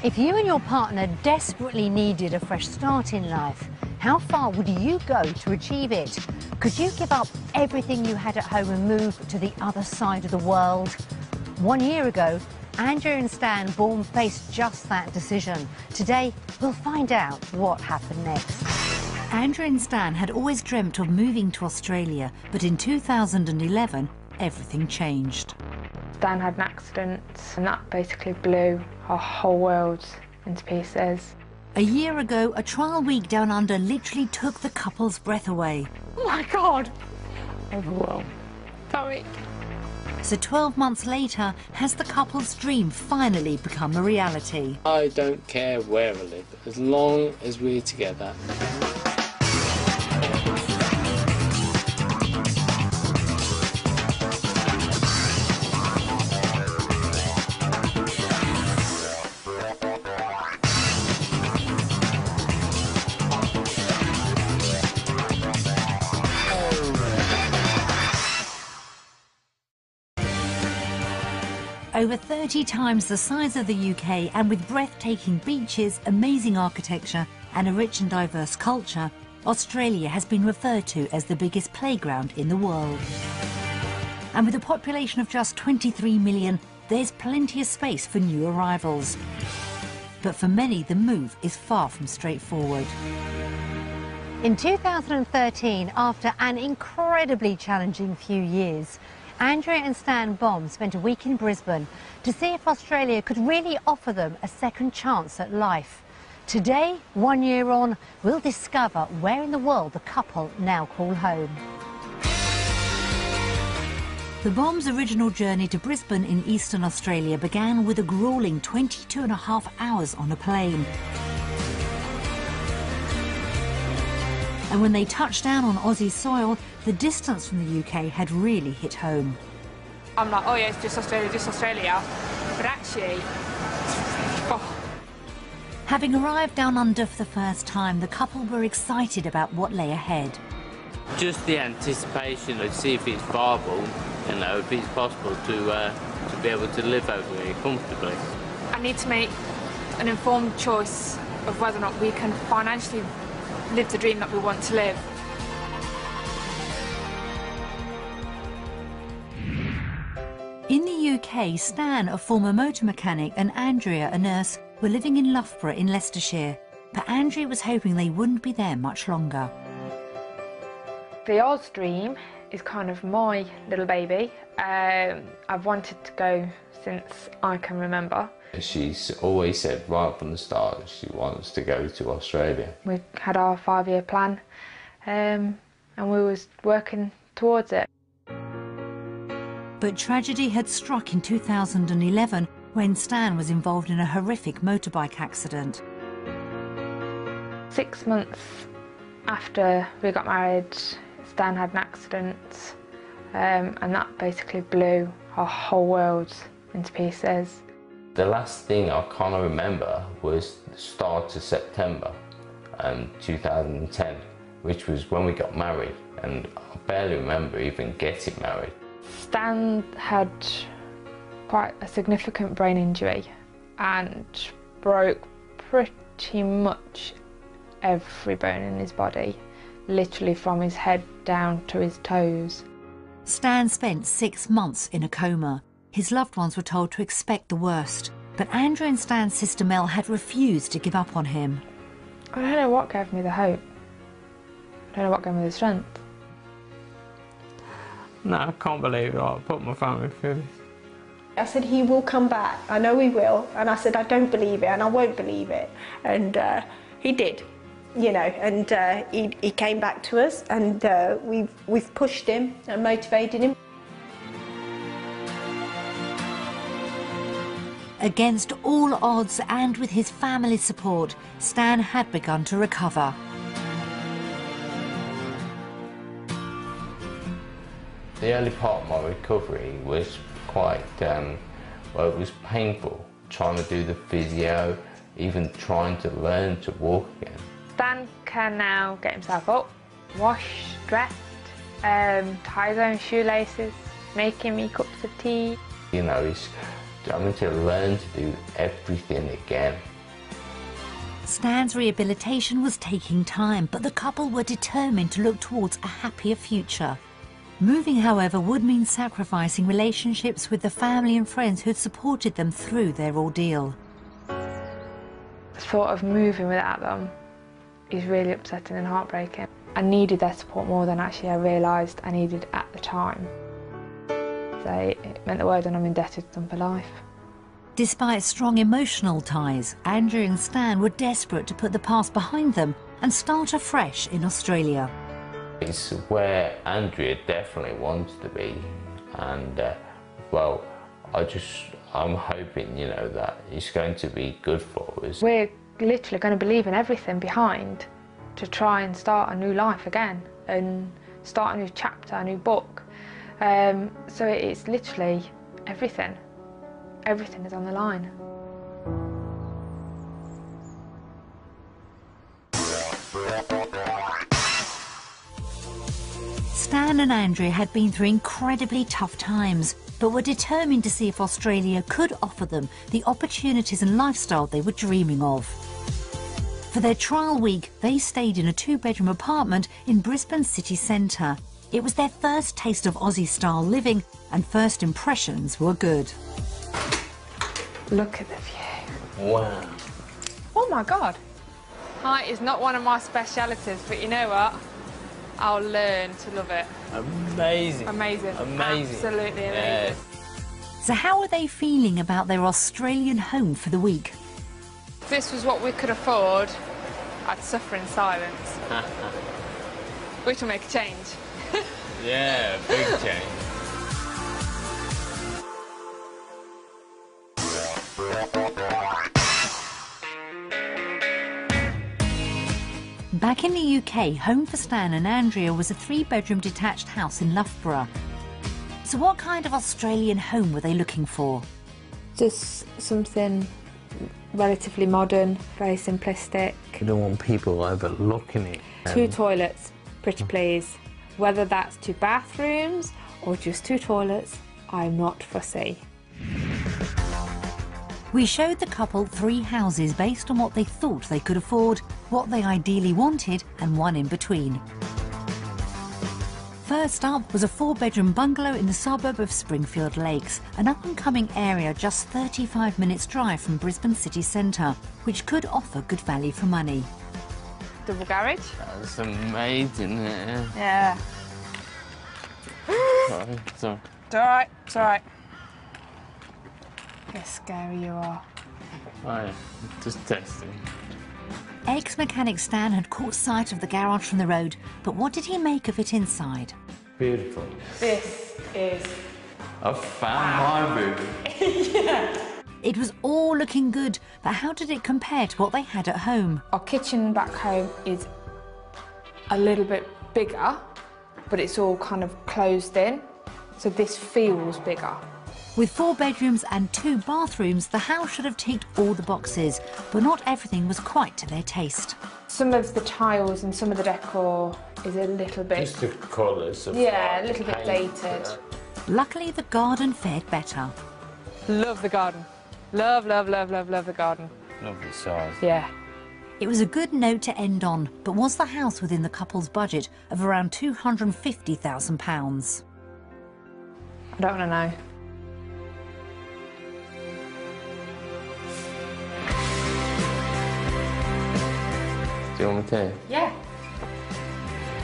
If you and your partner desperately needed a fresh start in life, how far would you go to achieve it? Could you give up everything you had at home and move to the other side of the world? 1 year ago, Andrea and Stan Baum faced just that decision. Today, we'll find out what happened next. Andrea and Stan had always dreamt of moving to Australia, but in 2011, everything changed. Stan had an accident and that basically blew our whole world into pieces. A year ago, a trial week down under literally took the couple's breath away. Oh my God! Overwhelmed. Sorry. So 12 months later, has the couple's dream finally become a reality? I don't care where I live, as long as we're together. Over 30 times the size of the UK, and with breathtaking beaches, amazing architecture and a rich and diverse culture, Australia has been referred to as the biggest playground in the world. And with a population of just 23 million, there's plenty of space for new arrivals. But for many, the move is far from straightforward. In 2013, after an incredibly challenging few years, Andrea and Stan Baum spent a week in Brisbane to see if Australia could really offer them a second chance at life. Today, 1 year on, we'll discover where in the world the couple now call home. The Baum's original journey to Brisbane in eastern Australia began with a gruelling 22.5 hours on a plane. And when they touched down on Aussie soil, the distance from the UK had really hit home. I'm like, oh yeah, it's just Australia. But actually, oh. Having arrived down under for the first time, the couple were excited about what lay ahead. Just the anticipation to see if it's viable, you know, if it's possible to be able to live over here comfortably. I need to make an informed choice of whether or not we can financially live the dream that we want to live. In the UK, Stan, a former motor mechanic, and Andrea, a nurse, were living in Loughborough in Leicestershire. But Andrea was hoping they wouldn't be there much longer. The Oz dream is kind of my little baby. I've wanted to go since I can remember. She's always said right from the start she wants to go to Australia. We had our 5-year plan and we was working towards it. But tragedy had struck in 2011 when Stan was involved in a horrific motorbike accident. 6 months after we got married, Stan had an accident and that basically blew our whole world into pieces. The last thing I kind of remember was the start of September 2010, which was when we got married, and I barely remember even getting married. Stan had quite a significant brain injury and broke pretty much every bone in his body, literally from his head down to his toes. Stan spent 6 months in a coma. His loved ones were told to expect the worst, but Andrea and Stan's sister Mel had refused to give up on him. I don't know what gave me the hope. I don't know what gave me the strength. No, I can't believe it. I put my family through this. I said, he will come back. I know he will. And I said, I don't believe it and I won't believe it. And he did, you know, and he came back to us, and we've pushed him and motivated him. Against all odds and with his family's support, Stan had begun to recover. The early part of my recovery was quite, well, it was painful, trying to do the physio, even trying to learn to walk again. Stan can now get himself up, wash, dressed, tie his own shoelaces, making me cups of tea. You know, it's having to learn to do everything again. Stan's rehabilitation was taking time, but the couple were determined to look towards a happier future. Moving, however, would mean sacrificing relationships with the family and friends who'd supported them through their ordeal. The thought of moving without them is really upsetting and heartbreaking. I needed their support more than actually I realised I needed at the time. So it meant the world, and I'm indebted to them for life. Despite strong emotional ties, Andrea and Stan were desperate to put the past behind them and start afresh in Australia. It's where Andrea definitely wants to be, and well, I'm hoping, you know, that it's going to be good for us. We're literally going to be leaving everything behind to try and start a new life again and start a new chapter, a new book. So it's literally everything. Everything is on the line. Stan and Andrea had been through incredibly tough times, but were determined to see if Australia could offer them the opportunities and lifestyle they were dreaming of. For their trial week, they stayed in a 2-bedroom apartment in Brisbane city centre. It was their first taste of Aussie-style living, and first impressions were good. Look at the view. Wow. Oh my God. Height is not one of my specialities, but you know what? I'll learn to love it. Amazing. Amazing. Amazing. Absolutely amazing. Yeah. So how are they feeling about their Australian home for the week? If this was what we could afford, I'd suffer in silence. Which will make a change. Yeah, big change. Back in the UK, home for Stan and Andrea was a 3-bedroom detached house in Loughborough. So what kind of Australian home were they looking for? Just something relatively modern, very simplistic. You don't want people overlooking it. 2 toilets, pretty please. Whether that's 2 bathrooms or just 2 toilets, I'm not fussy. We showed the couple 3 houses based on what they thought they could afford, what they ideally wanted, and one in between. First up was a 4-bedroom bungalow in the suburb of Springfield Lakes, an up-and-coming area just 35 minutes drive from Brisbane city centre, which could offer good value for money. Double garage? That's amazing. Yeah. Sorry. It's alright, it's alright. How scary you are. Right, just testing. Ex-mechanic Stan had caught sight of the garage from the road, but what did he make of it inside? Beautiful. This is... I found my room. Yeah. It was all looking good, but how did it compare to what they had at home? Our kitchen back home is a little bit bigger, but it's all kind of closed in, so this feels bigger. With 4 bedrooms and 2 bathrooms, the house should have ticked all the boxes, but not everything was quite to their taste. Some of the tiles and some of the decor is a little bit... Just the colours of yeah, a little bit dated. Luckily, the garden fared better. Love the garden. Love, love, love, love, love the garden. Lovely size. Yeah. It was a good note to end on, but was the house within the couple's budget of around £250,000? I don't want to know. Do you want me to? Yeah.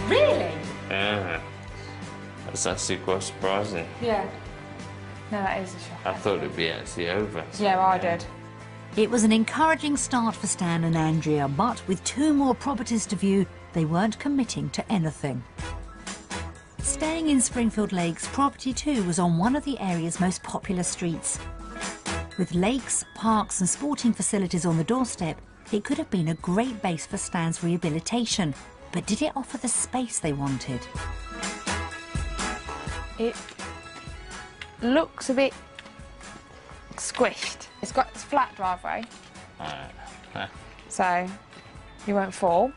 Really? Yeah. That's actually quite surprising. Yeah. No, that is a shock. I thought it'd be actually over. Yeah, I did. It was an encouraging start for Stan and Andrea, but with 2 more properties to view, they weren't committing to anything. Staying in Springfield Lakes, property 2 was on one of the area's most popular streets. With lakes, parks and sporting facilities on the doorstep, it could have been a great base for Stan's rehabilitation, but did it offer the space they wanted? It looks a bit squished. It's got its flat driveway, so you won't fall.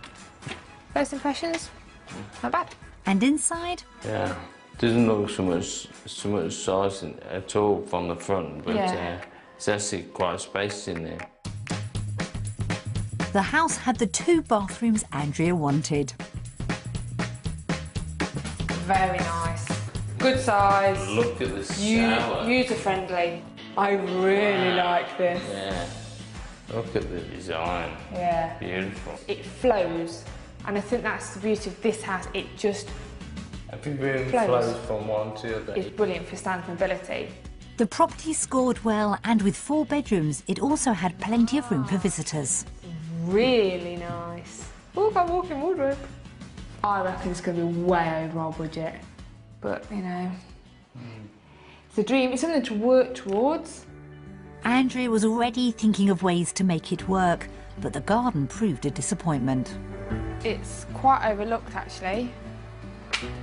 First impressions, not bad. And inside? Yeah. Doesn't look so much size at all from the front, but Yeah. it's actually quite a space in there. The house had the 2 bathrooms Andrea wanted. Very nice. Good size. Look at the shower. User-friendly. I really like this. Yeah. Look at the design. Yeah. Beautiful. It flows, and I think that's the beauty of this house. It just Every room flows. flows from one to the other. is brilliant for Stan's mobility. The property scored well, and with 4 bedrooms, it also had plenty of room for visitors. Really nice. Oh, got a walk-in wardrobe. I reckon it's going to be way over our budget, but you know, it's a dream. It's something to work towards. Andrea was already thinking of ways to make it work, but the garden proved a disappointment. It's quite overlooked, actually.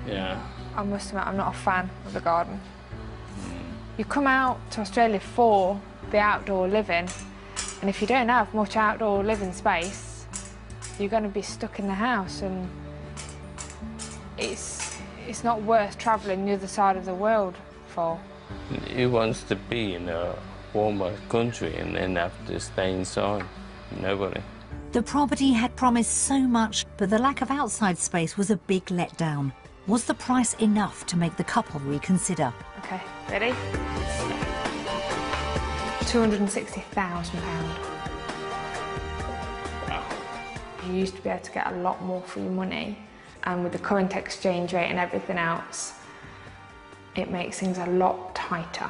Yeah. I must admit, I'm not a fan of the garden. You come out to Australia for the outdoor living, and if you don't have much outdoor living space, you're going to be stuck in the house, and it's not worth travelling the other side of the world for. Who wants to be in a warmer country and then have to stay inside? Nobody. The property had promised so much, but the lack of outside space was a big letdown. Was the price enough to make the couple reconsider? Okay, ready? £260,000. You used to be able to get a lot more for your money, and with the current exchange rate and everything else, it makes things a lot tighter.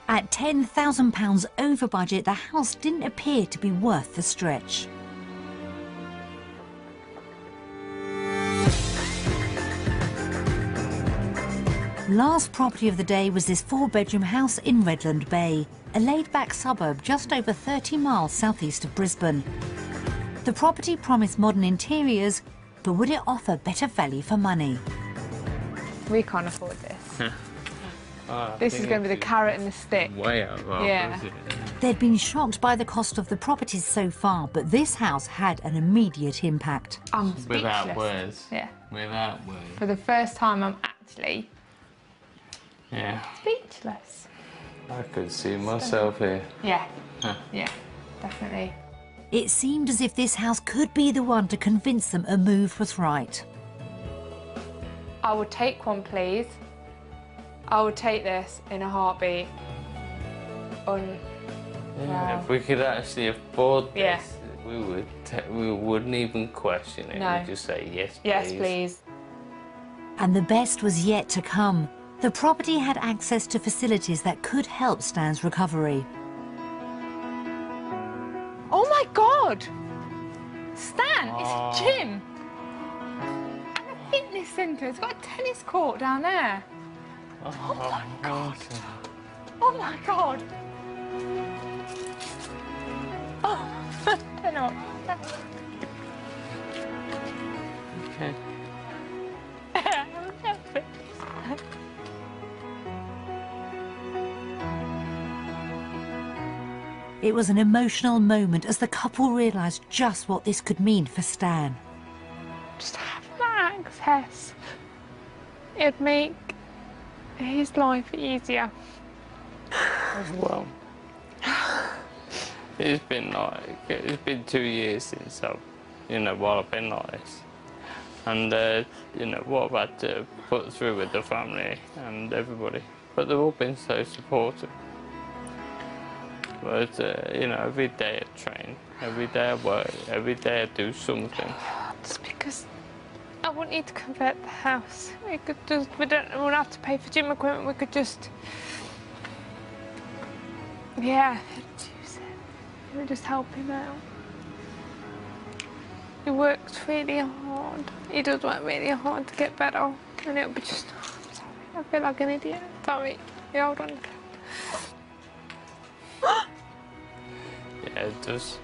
At £10,000 over budget, the house didn't appear to be worth the stretch. Last property of the day was this 4-bedroom house in Redland Bay, a laid-back suburb just over 30 miles southeast of Brisbane. The property promised modern interiors, but would it offer better value for money? We can't afford this. This is going to be the carrot and the stick. Way out of our Yeah. budget. They'd been shocked by the cost of the properties so far, but this house had an immediate impact. I'm speechless. Without words. Yeah. Without words. For the first time, I'm actually Yeah. speechless. I could see myself here. Yeah. Yeah, definitely. It seemed as if this house could be the one to convince them a move was right. I would take one, please. I would take this in a heartbeat. Yeah, if we could actually afford this, Yeah. we wouldn't even question it. No. We'd just say yes, please. Yes, please. And the best was yet to come. The property had access to facilities that could help Stan's recovery. Oh my God! Stan, it's a gym. And a fitness centre. It's got a tennis court down there. Oh my God. Oh my God. Oh, I don't know. Okay. It was an emotional moment as the couple realised just what this could mean for Stan. Just having that access, it'd make his life easier. Well, it's been 2 years since I've been like this. And, what I've had to put through with the family and everybody. But they've all been so supportive. But, every day I train, every day I work, every day I do something. Just because I wouldn't need to convert the house. We wouldn't have to pay for gym equipment. We could just, reduce it. We would just help him out. He works really hard. He does work really hard to get better. And it'll be just, I'm sorry, I feel like an idiot. Sorry. Yeah, hold on. Yeah, it does.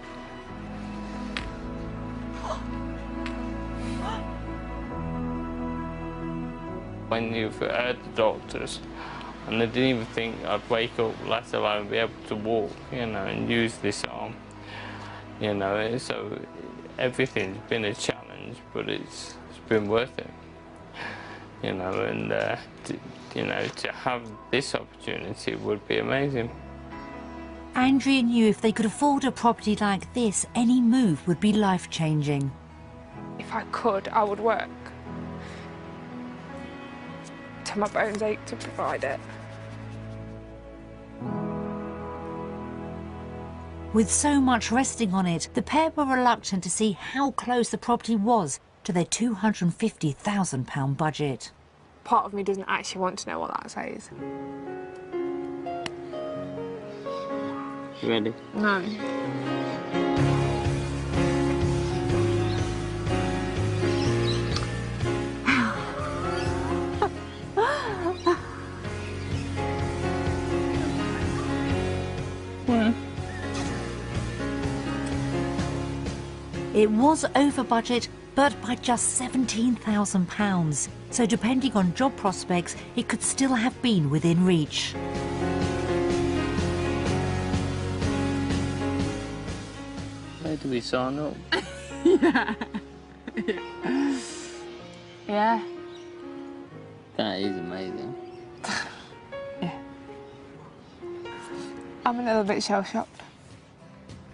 When you've heard the doctors, and they didn't even think I'd wake up, let alone be able to walk, and use this arm. So everything's been a challenge, but it's been worth it. To have this opportunity would be amazing. Andrea knew if they could afford a property like this, any move would be life-changing. If I could, I would work till my bones ache to provide it. With so much resting on it, the pair were reluctant to see how close the property was to their £250,000 budget. Part of me doesn't actually want to know what that says. You ready? No. It was over budget, but by just £17,000. So depending on job prospects, it could still have been within reach. Where do we sign up? Yeah. That is amazing. Yeah. I'm a little bit shell-shocked.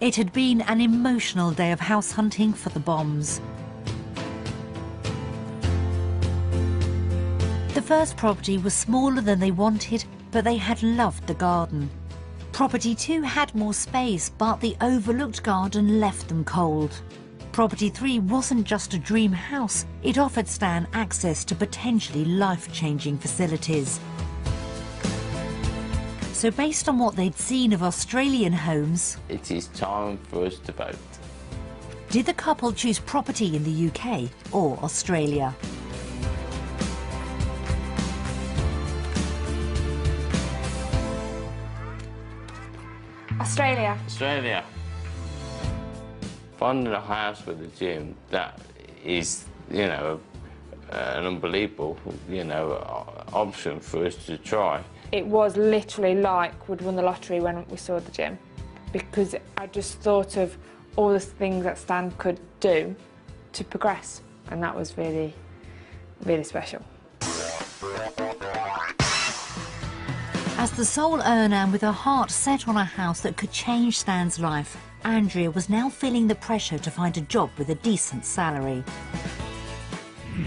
It had been an emotional day of house hunting for the Bombs. The first property was smaller than they wanted, but they had loved the garden. Property 2 had more space, but the overlooked garden left them cold. Property 3 wasn't just a dream house, it offered Stan access to potentially life-changing facilities. So based on what they'd seen of Australian homes, It is time for us to vote. did the couple choose property in the UK or Australia? Australia. Australia. Finding a house with a gym, that is, you know, an unbelievable, you know, option for us to try. It was literally like we'd won the lottery when we saw the gym, because I just thought of all the things that Stan could do to progress, and that was really, really special. As the sole earner and with her heart set on a house that could change Stan's life, Andrea was now feeling the pressure to find a job with a decent salary.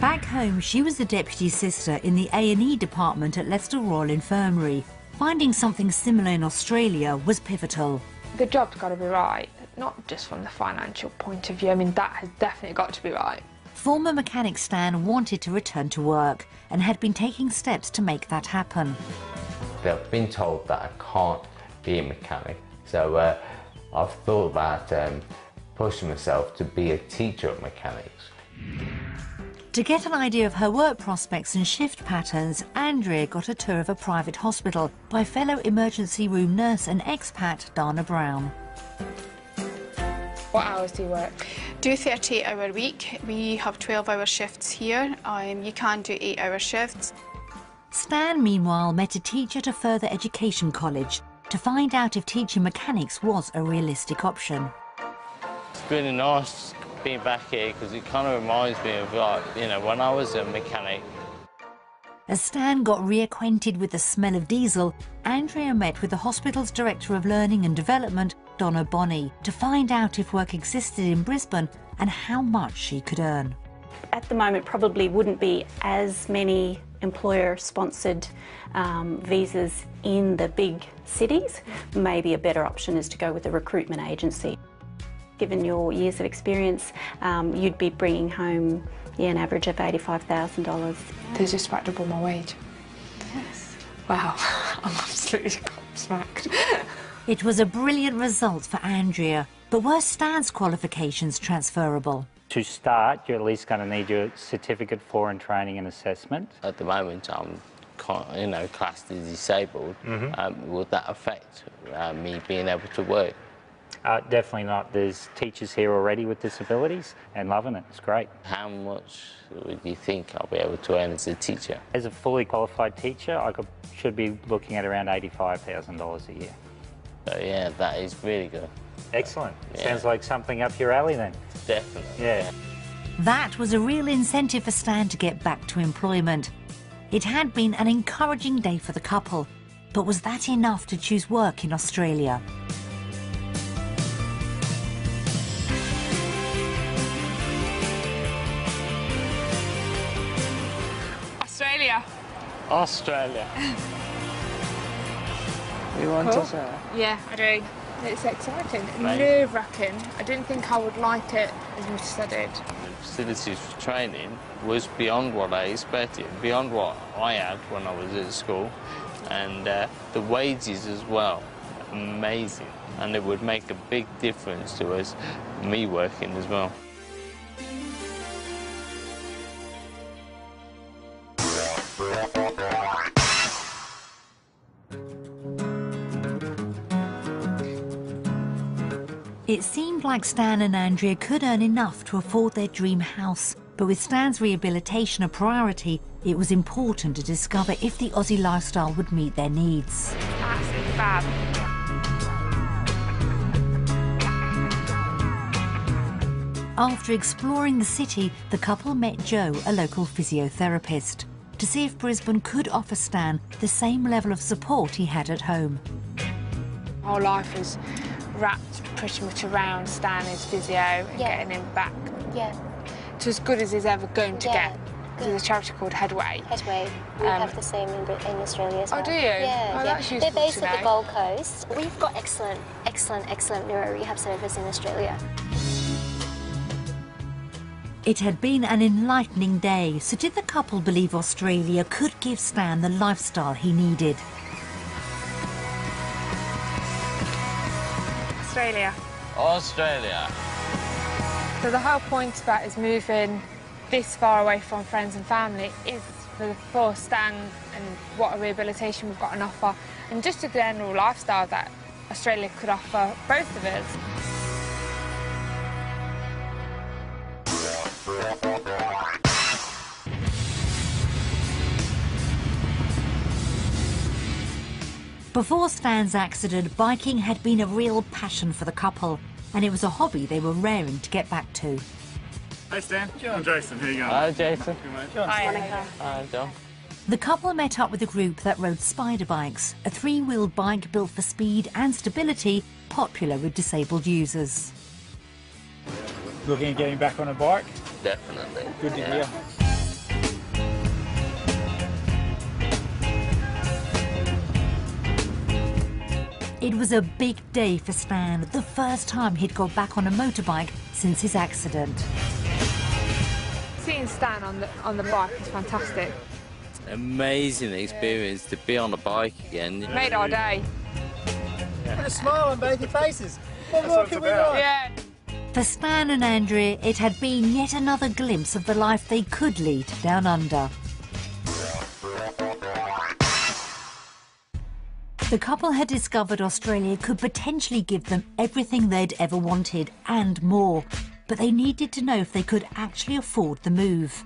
Back home, she was the deputy sister in the A&E department at Leicester Royal Infirmary. Finding something similar in Australia was pivotal. The job's got to be right, not just from the financial point of view. I mean, that has definitely got to be right. Former mechanic Stan wanted to return to work and had been taking steps to make that happen. I've been told that I can't be a mechanic, so I've thought about pushing myself to be a teacher of mechanics. To get an idea of her work prospects and shift patterns, Andrea got a tour of a private hospital by fellow emergency room nurse and expat Dana Brown. What hours do you work? Do 38-hour week. We have 12-hour shifts here. You can do 8-hour shifts. Stan, meanwhile, met a teacher at a further education college to find out if teaching mechanics was a realistic option. It's really nice being back here because it kind of reminds me of, like, you know, when I was a mechanic. As Stan got reacquainted with the smell of diesel, Andrea met with the hospital's Director of Learning and Development, Donna Bonney, to find out if work existed in Brisbane and how much she could earn. At the moment, probably wouldn't be as many employer-sponsored visas in the big cities. Maybe a better option is to go with a recruitment agency. Given your years of experience, you'd be bringing home an average of $85,000. They just about double my wage. Yes. Wow, I'm absolutely smacked. It was a brilliant result for Andrea, but were Stan's qualifications transferable? To start, you're at least going to need your certificate for and training and assessment. At the moment, I'm, you know, classed as disabled. Would that affect me being able to work? Definitely not. There's teachers here already with disabilities and loving it. It's great. How much do you think I'll be able to earn as a teacher? As a fully qualified teacher, I should be looking at around $85,000 a year. So, yeah, that is really good. Excellent. Yeah. Sounds like something up your alley then. Definitely. Yeah. That was a real incentive for Stan to get back to employment. It had been an encouraging day for the couple, but was that enough to choose work in Australia? Australia. You want to say? Yeah, I do. It's exciting. Nerve-wracking. I didn't think I would like it as much as I did. The facilities for training was beyond what I expected, beyond what I had when I was at school, and the wages as well, amazing, and it would make a big difference to us, me working as well. It seemed like Stan and Andrea could earn enough to afford their dream house, but with Stan's rehabilitation a priority, it was important to discover if the Aussie lifestyle would meet their needs. Absolutely fab. After exploring the city, the couple met Joe, a local physiotherapist, to see if Brisbane could offer Stan the same level of support he had at home. My whole life is wrapped pretty much around Stan, his physio, and getting him back to as good as he's ever going to get. There's a charity called Headway. Headway. We have the same in Australia as well. Oh, do you? Yeah, That's They're useful based to at know. the Gold Coast. We've got excellent neuro rehab service in Australia. It had been an enlightening day, so did the couple believe Australia could give Stan the lifestyle he needed? Australia. Australia. So the whole point about is moving this far away from friends and family is for Stan and what a rehabilitation we've got on offer, and just a general lifestyle that Australia could offer both of us. Before Stan's accident, biking had been a real passion for the couple, and it was a hobby they were raring to get back to. Hey Stan, I'm Jason, how you going? Hi Jason. Hi, John. The couple met up with a group that rode spider bikes, a three-wheeled bike built for speed and stability, popular with disabled users. Looking at getting back on a bike? Definitely. Good to hear. It was a big day for Stan, the first time he'd got back on a motorbike since his accident. Seeing Stan on the bike is fantastic. Amazing experience to be on a bike again. Made our day. Put a smile on both your faces. What more can we want? Yeah. For Stan and Andrea, it had been yet another glimpse of the life they could lead down under. The couple had discovered Australia could potentially give them everything they'd ever wanted and more, but they needed to know if they could actually afford the move.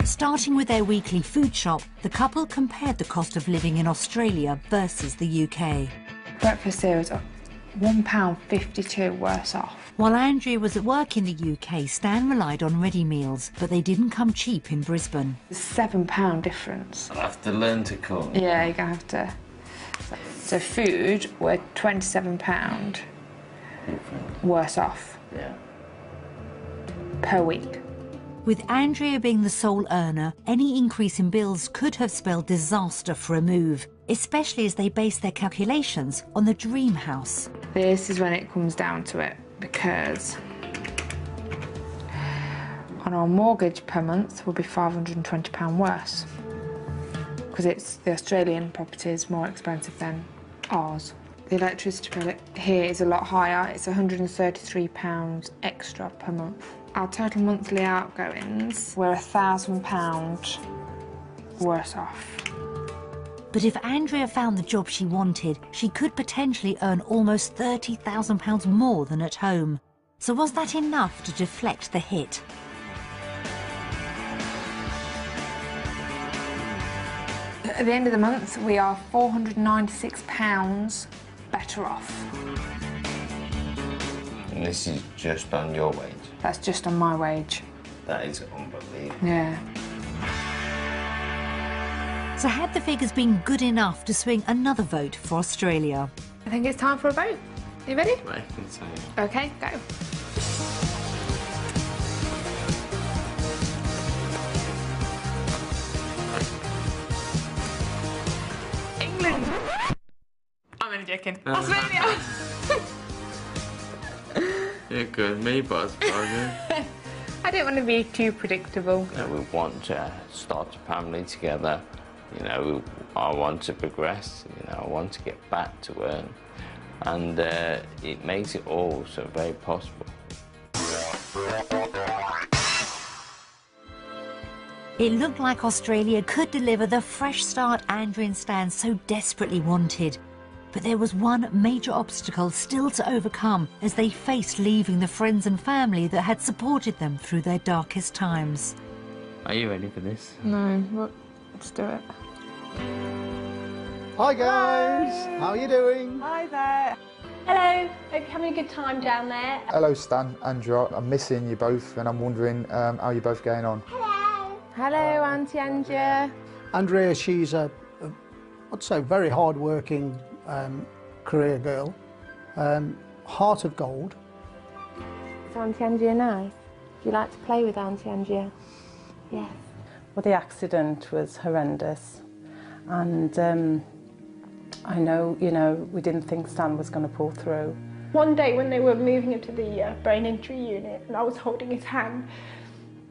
Starting with their weekly food shop, the couple compared the cost of living in Australia versus the UK. Breakfast here was £1.52 worse off. While Andrea was at work in the UK, Stan relied on ready meals, but they didn't come cheap in Brisbane. There's a £7 difference. I'll have to learn to cook. Yeah, you're going to have to. So food, we're £27 worse off per week. With Andrea being the sole earner, any increase in bills could have spelled disaster for a move, especially as they based their calculations on the dream house. This is when it comes down to it, because on our mortgage per month will be £520 worse, because it's the Australian property is more expensive than ours. The electricity bill here is a lot higher. It's £133 extra per month. Our total monthly outgoings were £1,000 worse off. But if Andrea found the job she wanted, she could potentially earn almost £30,000 more than at home. So was that enough to deflect the hit? At the end of the month, we are £496 better off. And this is just on your wage. That's just on my wage. That is unbelievable. Yeah. So had the figures been good enough to swing another vote for Australia? I think it's time for a vote. Are you ready? I can say. Okay, go. I'm only joking. Australia! You're good, me, but I don't want to be too predictable. we want to start a family together. You know, I want to progress. You know, I want to get back to work, and it makes it all so very possible. It looked like Australia could deliver the fresh start Andrea and Stan so desperately wanted. But there was one major obstacle still to overcome as they faced leaving the friends and family that had supported them through their darkest times. Are you ready for this? No, but let's do it. Hi guys, how are you doing? Hi there. Hello, hope you're having a good time down there. Hello Stan, Andrea, I'm missing you both and I'm wondering how you're both getting on. Hello, Auntie Andrea. Andrea, she's I'd say very hard-working career girl, heart of gold. Is Auntie Andrea nice? Do you like to play with Auntie Andrea? Yes. Well, the accident was horrendous, and I know, you know, we didn't think Stan was going to pull through. One day when they were moving him to the brain injury unit and I was holding his hand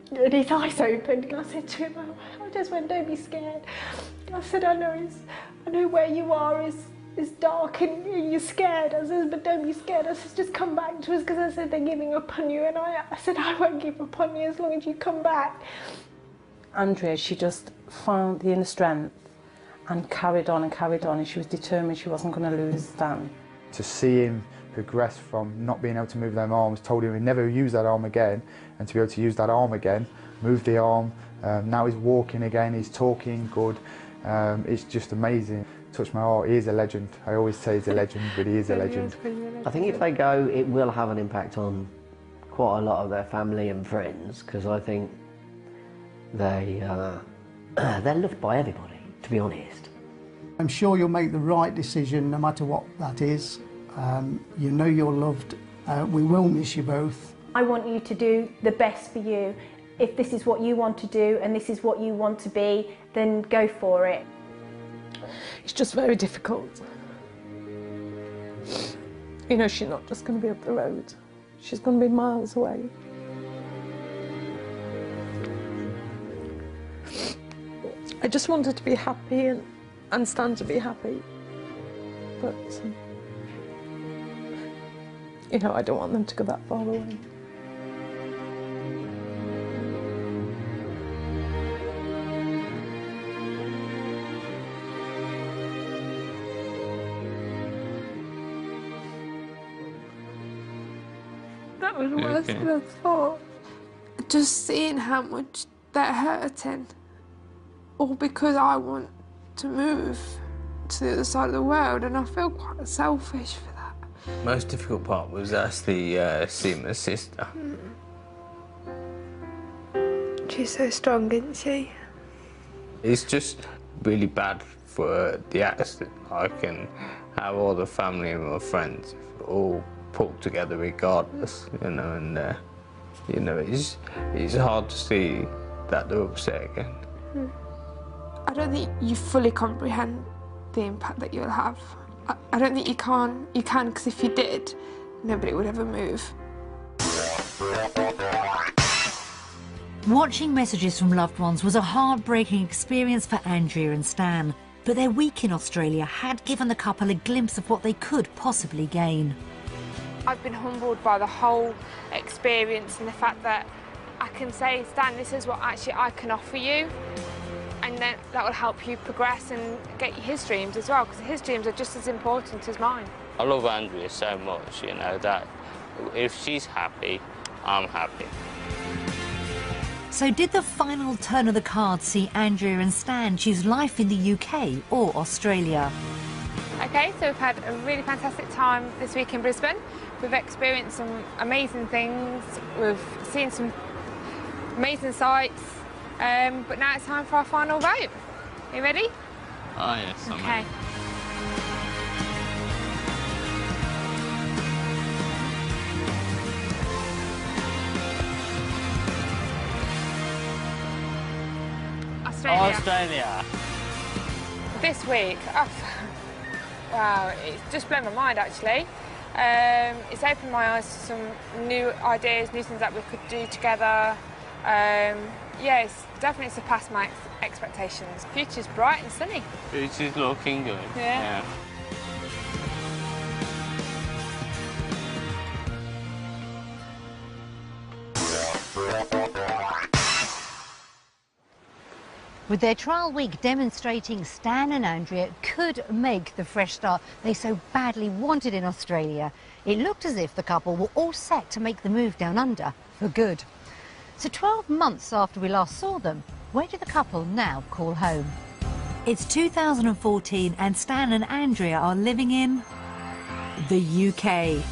and his eyes opened and I said to him, I just went, don't be scared. I said, I know where you are is dark and you're scared. I said, but don't be scared. I said, just come back to us, because I said they're giving up on you, and I said, I won't give up on you as long as you come back. Andrea, she just found the inner strength and carried on, and she was determined she wasn't going to lose Stan. To see him progress from not being able to move them arms, told him he'd never use that arm again, and to be able to use that arm again, move the arm, now he's walking again, he's talking good, it's just amazing. Touched my heart, he is a legend. I always say he's a legend, but he is a legend. I think if they go, it will have an impact on quite a lot of their family and friends, because I think they're loved by everybody, to be honest. I'm sure you'll make the right decision no matter what that is. You know you're loved. We will miss you both. I want you to do the best for you. If this is what you want to do and this is what you want to be, then go for it. It's just very difficult. You know, she's not just going to be up the road. She's going to be miles away. I just want her to be happy and Stan to be happy. But, you know, I don't want them to go that far away. That was worse than I thought. Just seeing how much they're hurting, all because I want to move to the other side of the world, and I feel quite selfish for that. Most difficult part was actually seeing my sister. She's so strong, isn't she? It's just really bad for the accident. I can have all the family and my friends all pulled together regardless, you know, and you know, it's hard to see that they're upset again. I don't think you fully comprehend the impact that you'll have. I don't think you can, because if you did, nobody would ever move. Watching messages from loved ones was a heartbreaking experience for Andrea and Stan, but their week in Australia had given the couple a glimpse of what they could possibly gain. I've been humbled by the whole experience and the fact that I can say, Stan, this is what actually I can offer you, and then that will help you progress and get his dreams as well, because his dreams are just as important as mine. I love Andrea so much, you know, that if she's happy, I'm happy. So did the final turn of the card see Andrea and Stan choose life in the UK or Australia? Okay, so we've had a really fantastic time this week in Brisbane. We've experienced some amazing things, we've seen some amazing sights, but now it's time for our final vote. Are you ready? Oh yes, I'm okay. ready. Australia. Australia. This week, Wow, it's just blown my mind actually. It's opened my eyes to some new ideas, new things that we could do together. Yeah, it's definitely surpassed my expectations. The future's bright and sunny. Future's looking good. Yeah. With their trial week demonstrating Stan and Andrea could make the fresh start they so badly wanted in Australia, it looked as if the couple were all set to make the move down under for good. So 12 months after we last saw them, where do the couple now call home? It's 2014 and Stan and Andrea are living in the UK.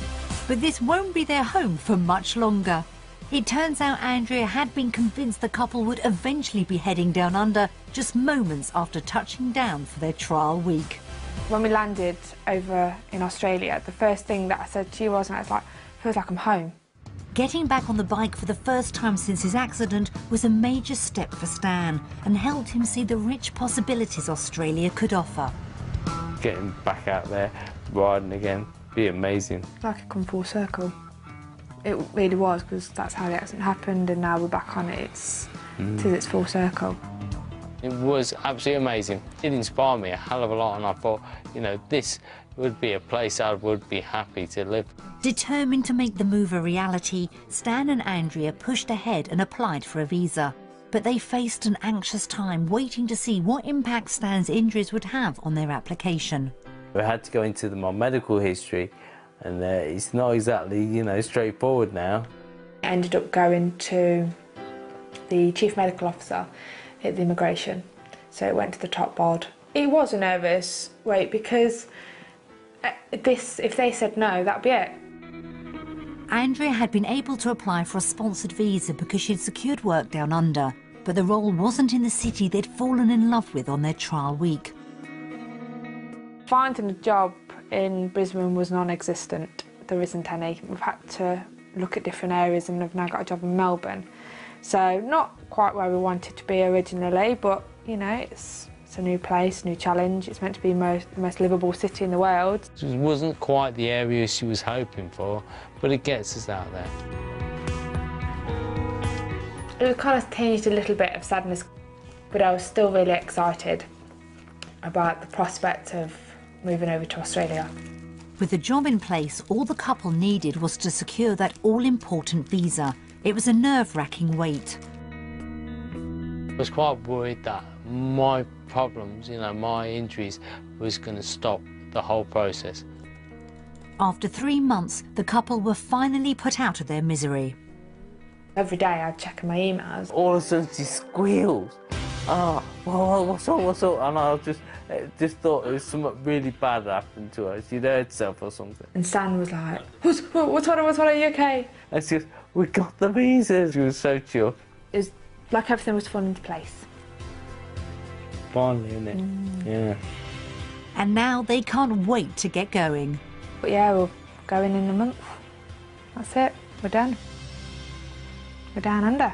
But this won't be their home for much longer. It turns out Andrea had been convinced the couple would eventually be heading down under just moments after touching down for their trial week. When we landed over in Australia, the first thing that I said to you was, I was like, feels like I'm home. Getting back on the bike for the first time since his accident was a major step for Stan and helped him see the rich possibilities Australia could offer. Getting back out there, riding again, be amazing. It's like it come full circle. It really was, because that's how the accident happened, and now we're back on it. It's full circle. It was absolutely amazing. It inspired me a hell of a lot, and I thought, you know, this would be a place I would be happy to live. Determined to make the move a reality, Stan and Andrea pushed ahead and applied for a visa. But they faced an anxious time waiting to see what impact Stan's injuries would have on their application. We had to go into my medical history, and it's not exactly, you know, straightforward now. I ended up going to the chief medical officer at the immigration, so it went to the top board. It was a nervous wait because if they said no, that'd be it. Andrea had been able to apply for a sponsored visa because she'd secured work down under, but the role wasn't in the city they'd fallen in love with on their trial week. Finding a job in Brisbane was non-existent. There isn't any. We've had to look at different areas, and I've now got a job in Melbourne. So not quite where we wanted to be originally, but you know, it's a new place, new challenge. It's meant to be the most livable city in the world. It wasn't quite the area she was hoping for, but it gets us out there. It was kind of tinged a little bit of sadness, but I was still really excited about the prospect of moving over to Australia. With the job in place, all the couple needed was to secure that all-important visa. It was a nerve-wracking wait. I was quite worried that my problems, you know, my injuries, was going to stop the whole process. After 3 months, the couple were finally put out of their misery. Every day I'd check my emails. All of a sudden she squeals. Oh, well, what's up? And I just thought it was something really bad happened to her. She'd hurt herself or something. And Stan was like, what's on, are you okay? And she goes, we got the visas. She was so chill. It was like everything was falling into place. Finally, isn't it? Yeah. And now they can't wait to get going. But yeah, we're going in a month. That's it, we're done. We're down under.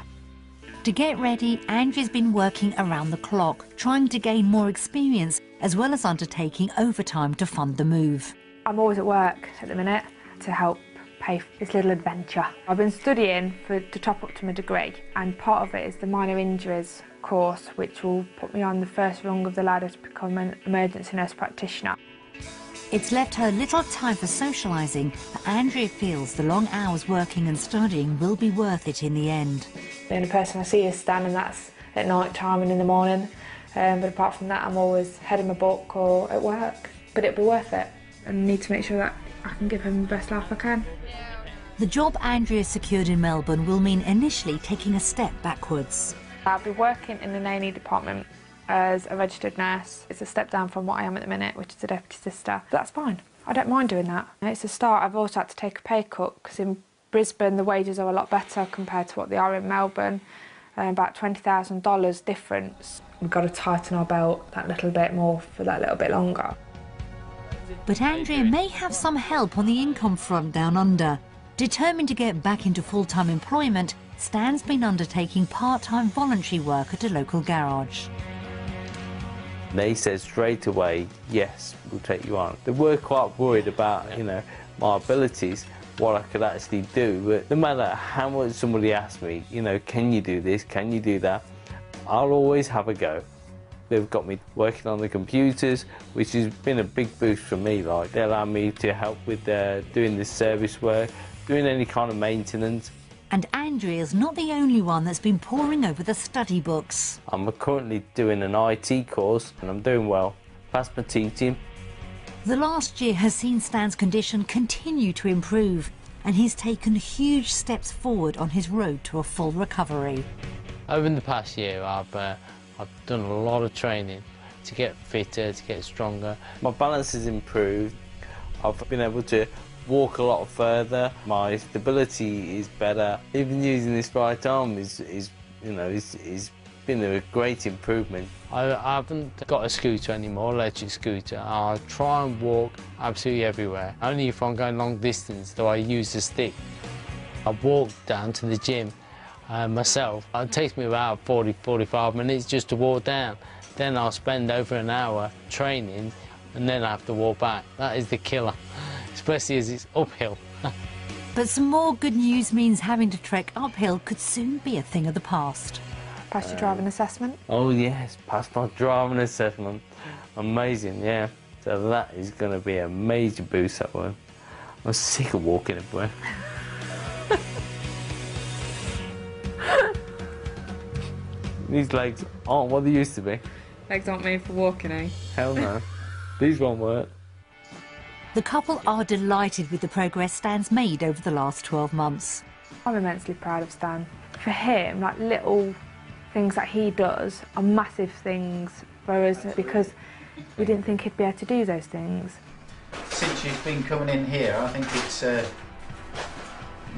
To get ready, Andrea's been working around the clock, trying to gain more experience, as well as undertaking overtime to fund the move. I'm always at work at the minute to help pay for this little adventure. I've been studying to top up to my degree, and part of it is the minor injuries course, which will put me on the first rung of the ladder to become an emergency nurse practitioner. It's left her little time for socialising, but Andrea feels the long hours working and studying will be worth it in the end. The only person I see is Stan, and that's at night time and in the morning. But apart from that, I'm always heading my book or at work. But it'll be worth it. I need to make sure that I can give him the best life I can. The job Andrea secured in Melbourne will mean initially taking a step backwards. I'll be working in the A&E department as a registered nurse. It's a step down from what I am at the minute, which is a deputy sister. But that's fine. I don't mind doing that. It's a start. I've also had to take a pay cut because in Brisbane the wages are a lot better compared to what they are in Melbourne. About $20,000 difference. We've got to tighten our belt that little bit more for that little bit longer. But Andrea may have some help on the income front down under. Determined to get back into full-time employment, Stan's been undertaking part-time voluntary work at a local garage. They said straight away, yes, we'll take you on. They were quite worried about, you know, my abilities, what I could actually do, but no matter how much somebody asks me, you know, can you do this, can you do that, I'll always have a go. They've got me working on the computers, which has been a big boost for me. Like, they allow me to help with doing this service work, doing any kind of maintenance. And Andrea's not the only one that's been poring over the study books. I'm currently doing an IT course and I'm doing well. Passed my teaching. The last year has seen Stan's condition continue to improve, and he's taken huge steps forward on his road to a full recovery. Over the past year, I've done a lot of training to get fitter, to get stronger. My balance has improved. I've been able to walk a lot further. My stability is better. Even using this right arm is been a great improvement. I haven't got a scooter anymore, electric scooter. I try and walk absolutely everywhere. Only if I'm going long distance do I use the stick. I walk down to the gym myself. It takes me about 40-45 minutes just to walk down. Then I'll spend over an hour training and then I have to walk back. That is the killer, especially as it's uphill. But some more good news means having to trek uphill could soon be a thing of the past. Passed your driving assessment? Oh yes, passed my driving assessment. Amazing, yeah. So that is going to be a major boost, that one. I'm sick of walking everywhere. These legs aren't what they used to be. Legs aren't made for walking, eh? Hell no. These won't work. The couple are delighted with the progress Stan's made over the last 12 months. I'm immensely proud of Stan. For him, like, little things that he does are massive things for us because we didn't think he'd be able to do those things. Since you've been coming in here, I think it's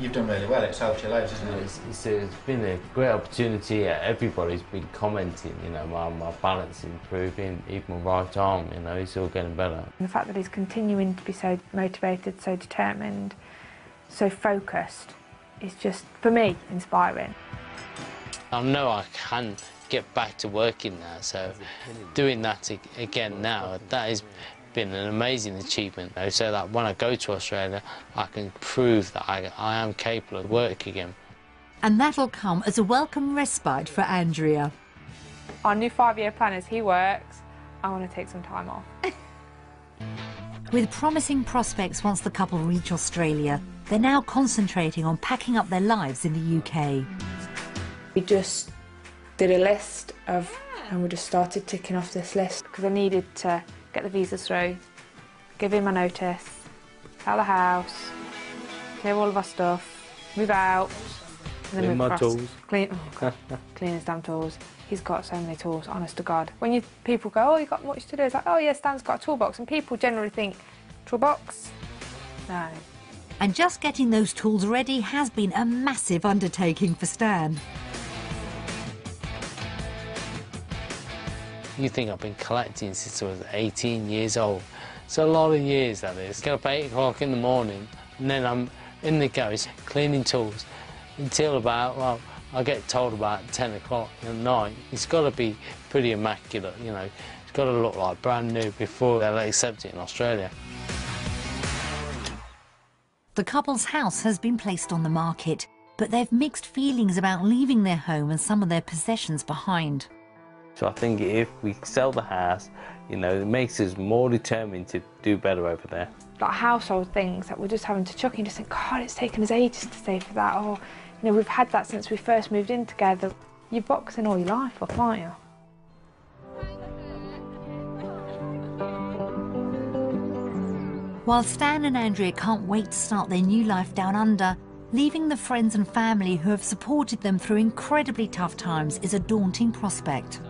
you've done really well. It's helped you loads, isn't it? It's been a great opportunity. Everybody's been commenting, you know, my balance improving, even my right arm, you know, it's all getting better. And the fact that he's continuing to be so motivated, so determined, so focused is just, for me, inspiring. I know I can get back to working now, so doing that again now, that has been an amazing achievement, so that when I go to Australia, I can prove that I am capable of work again. And that'll come as a welcome respite for Andrea. Our new 5-year plan is he works, I want to take some time off. With promising prospects once the couple reach Australia, they're now concentrating on packing up their lives in the UK. We just did a list and we just started ticking off this list because I needed to get the visas through, give him my notice, sell the house, clear all of our stuff, move out, and then move across. Tools. Clean his damn tools. He's got so many tools, honest to God. When people go, oh, you've got much to do, it's like, oh yeah, Stan's got a toolbox, and people generally think, toolbox? No. And just getting those tools ready has been a massive undertaking for Stan. You think I've been collecting since I was 18 years old. It's a lot of years, that is. Get up at 8 o'clock in the morning, and then I'm in the garage cleaning tools until about, well, I get told about 10 o'clock at night. It's got to be pretty immaculate, you know. It's got to look like brand new before they'll accept it in Australia. The couple's house has been placed on the market, but they've mixed feelings about leaving their home and some of their possessions behind. So I think if we sell the house, you know, it makes us more determined to do better over there. Like household things that we're just having to chuck in, just think, God, it's taken us ages to save for that, or, you know, we've had that since we first moved in together. You're boxing all your life up, aren't you? While Stan and Andrea can't wait to start their new life down under, leaving the friends and family who have supported them through incredibly tough times is a daunting prospect.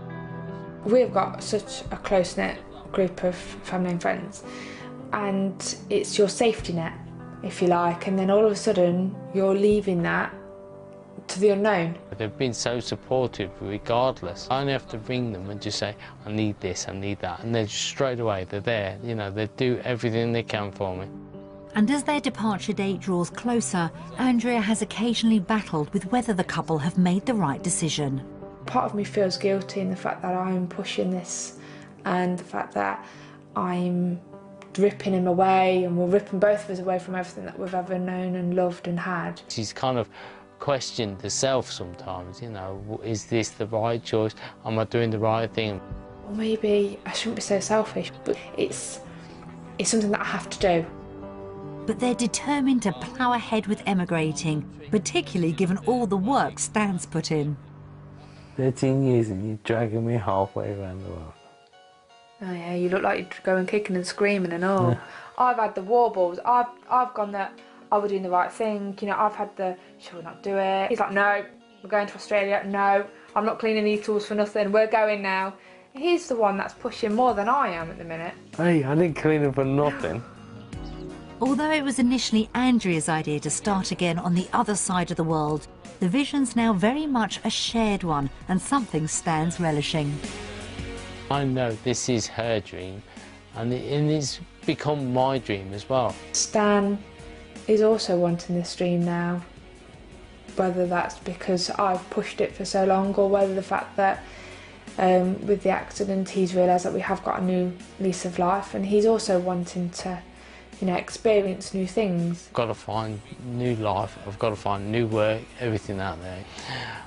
We've got such a close-knit group of family and friends, and it's your safety net, if you like, and then all of a sudden you're leaving that to the unknown. They've been so supportive regardless. I only have to ring them and just say, I need this, I need that, and they're just straight away, they're there, you know, they do everything they can for me. And as their departure date draws closer, Andrea has occasionally battled with whether the couple have made the right decision. Part of me feels guilty in the fact that I'm pushing this and the fact that I'm ripping him away, and we're ripping both of us away from everything that we've ever known and loved and had. She's kind of questioned herself sometimes, you know, is this the right choice? Am I doing the right thing? Well, maybe I shouldn't be so selfish, but it's something that I have to do. But they're determined to plough ahead with emigrating, particularly given all the work Stan's put in. 13 years and you're dragging me halfway around the world. Oh yeah, you look like you're going kicking and screaming and all. Yeah. I've had the warbles. I've gone that I was doing the right thing. You know, I've had the shall we not do it? He's like, no, we're going to Australia. No, I'm not cleaning these tools for nothing. We're going now. He's the one that's pushing more than I am at the minute. Hey, I didn't clean them for nothing. Although it was initially Andrea's idea to start again on the other side of the world, the vision's now very much a shared one and something Stan's relishing. I know this is her dream and it's become my dream as well. Stan is also wanting this dream now, whether that's because I've pushed it for so long or whether the fact that with the accident he's realised that we have got a new lease of life, and he's also wanting to, you know, experience new things. I've got to find new life, I've got to find new work, everything out there,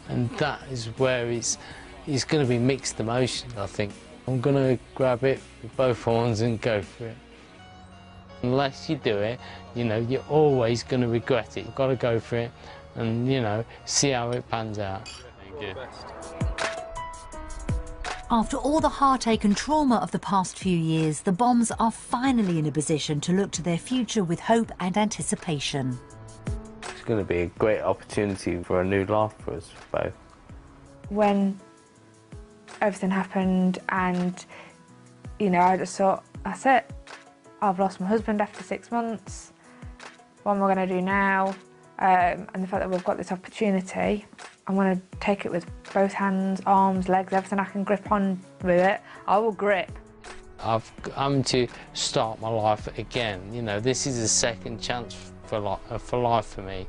and that is where it's going to be mixed emotions. I think I'm going to grab it with both hands and go for it. Unless you do it, you know, you're always going to regret it. You've got to go for it and, you know, see how it pans out. Thank you. After all the heartache and trauma of the past few years, the Bombs are finally in a position to look to their future with hope and anticipation. It's going to be a great opportunity for a new life for us both. When everything happened and, you know, I just thought, that's it. I've lost my husband after 6 months. What am I going to do now? And the fact that we've got this opportunity, I want to take it with both hands, arms, legs, everything I can grip on with it. I will grip. I'm to start my life again. You know, this is a second chance for life for me.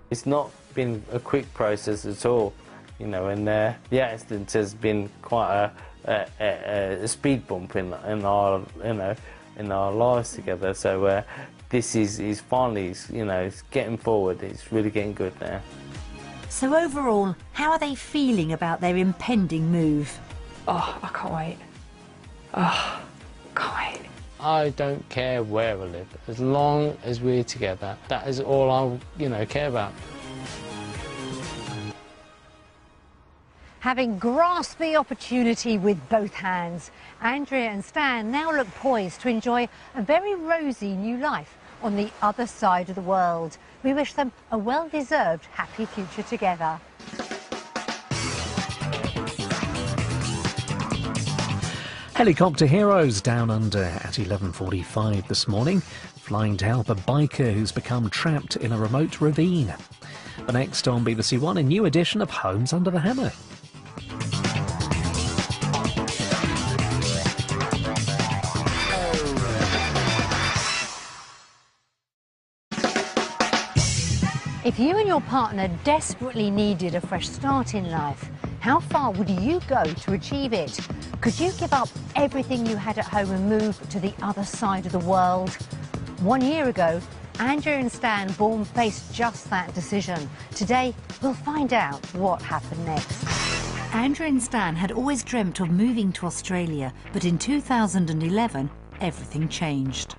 It's not been a quick process at all, you know, and the accident has been quite a speed bump in our, you know, in our lives together. So this is finally, you know, it's getting forward. It's really getting good now. So overall, how are they feeling about their impending move? Oh, I can't wait. Oh, can't wait. I don't care where I live, as long as we're together. That is all I, you know, care about. Having grasped the opportunity with both hands, Andrea and Stan now look poised to enjoy a very rosy new life on the other side of the world. We wish them a well-deserved happy future together. Helicopter heroes down under at 11:45 this morning, flying to help a biker who's become trapped in a remote ravine. The next on BBC One, a new edition of Homes Under the Hammer. If you and your partner desperately needed a fresh start in life, how far would you go to achieve it? Could you give up everything you had at home and move to the other side of the world? 1 year ago, Andrea and Stan Bourne faced just that decision. Today, we'll find out what happened next. Andrea and Stan had always dreamt of moving to Australia, but in 2011, everything changed.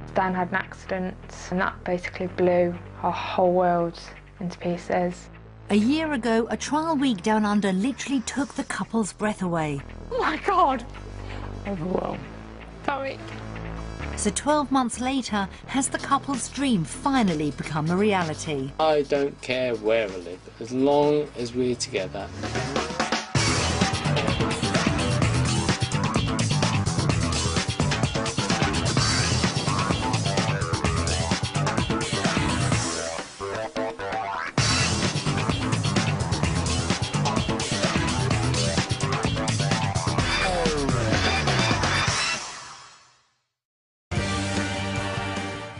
Stan had an accident and that basically blew our whole world into pieces. A year ago, a trial week down under literally took the couple's breath away. Oh my God! Overwhelmed. Sorry. So 12 months later, has the couple's dream finally become a reality? I don't care where I live, as long as we're together.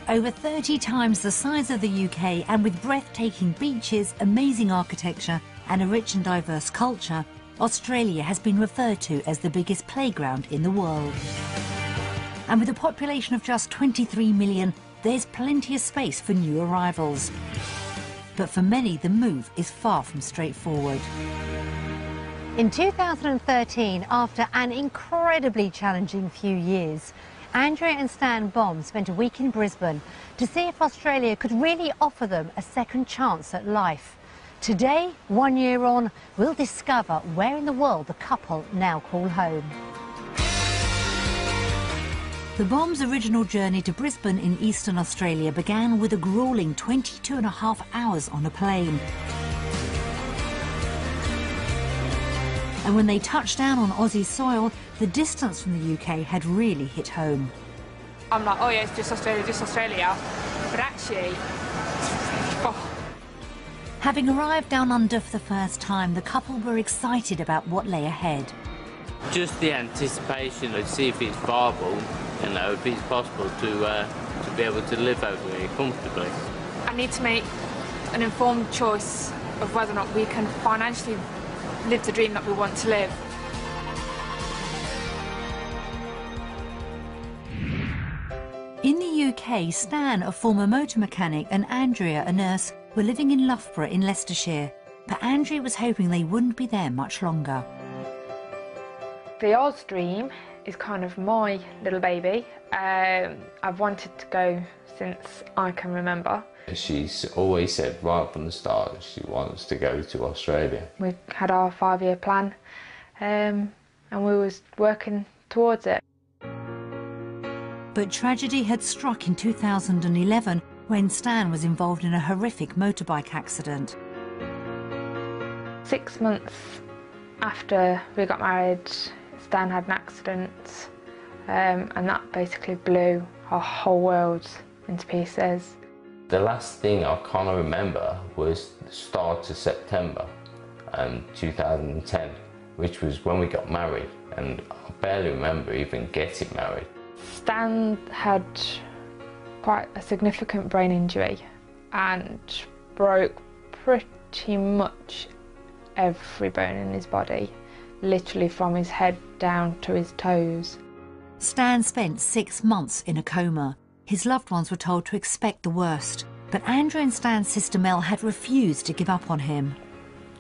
Over 30 times the size of the UK, and with breathtaking beaches, amazing architecture and a rich and diverse culture, Australia has been referred to as the biggest playground in the world. And with a population of just 23 million, there's plenty of space for new arrivals. But for many, the move is far from straightforward. In 2013, after an incredibly challenging few years, Andrea and Stan Baum spent a week in Brisbane to see if Australia could really offer them a second chance at life. Today, 1 year on, we'll discover where in the world the couple now call home. The Baum's original journey to Brisbane in eastern Australia began with a gruelling 22.5 hours on a plane. And when they touched down on Aussie soil, the distance from the UK had really hit home. I'm like, oh yeah, it's just Australia. But actually, oh. Having arrived down under for the first time, the couple were excited about what lay ahead. Just the anticipation to see if it's viable, you know, if it's possible to be able to live over here comfortably. I need to make an informed choice of whether or not we can financially live the dream that we want to live. In the UK, Stan, a former motor mechanic, and Andrea, a nurse, were living in Loughborough in Leicestershire, but Andrea was hoping they wouldn't be there much longer. The Oz dream is kind of my little baby. I've wanted to go since I can remember. She's always said right from the start she wants to go to Australia. We had our 5-year plan and we was working towards it. But tragedy had struck in 2011 when Stan was involved in a horrific motorbike accident. 6 months after we got married, Stan had an accident and that basically blew our whole world into pieces. The last thing I kind of remember was the start of September 2010, which was when we got married, and I barely remember even getting married. Stan had quite a significant brain injury and broke pretty much every bone in his body, literally from his head down to his toes. Stan spent 6 months in a coma. His loved ones were told to expect the worst, but Andrea and Stan's sister Mel had refused to give up on him.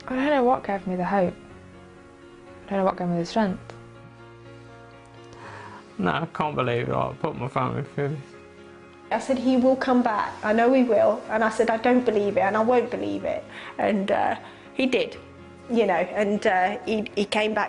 I don't know what gave me the hope. I don't know what gave me the strength. No, I can't believe it. I put my family through this. I said, he will come back. I know he will. And I said, I don't believe it and I won't believe it. And he did, you know, and he came back.